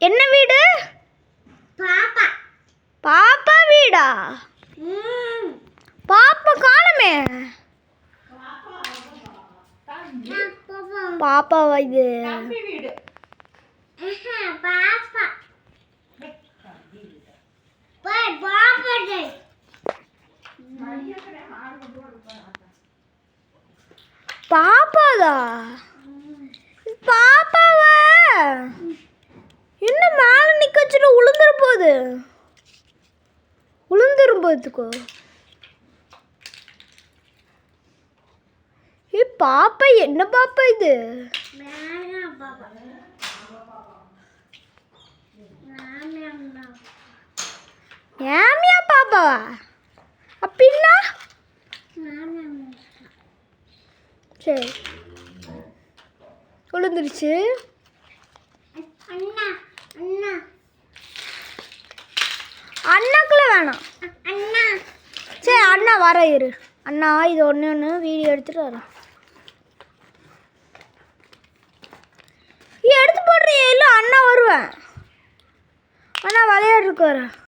என்ன வீடு? பாப்பா வீடா? பாப்பா காணுமே. பாப்பாவா இது? பாப்பாதா? பாப்பாவா? என்ன மேல நிக்க வச்சுட்டு உளுந்துரும் போதுக்கோ. பாப்பா என்ன பாப்பா இது? ஏமியா பாப்பாவா? அப்படின்னா சரி உளுந்துருச்சு. அண்ணாக்குள்ள வேணாம். சரி அண்ணா வர இரு. அண்ணா இது ஒன்று வீடியோ எடுத்துட்டு வரேன். எடுத்து போடுறியே இல்லை? அண்ணா வருவேன். அண்ணா விளையாடுறதுக்கு வரேன்.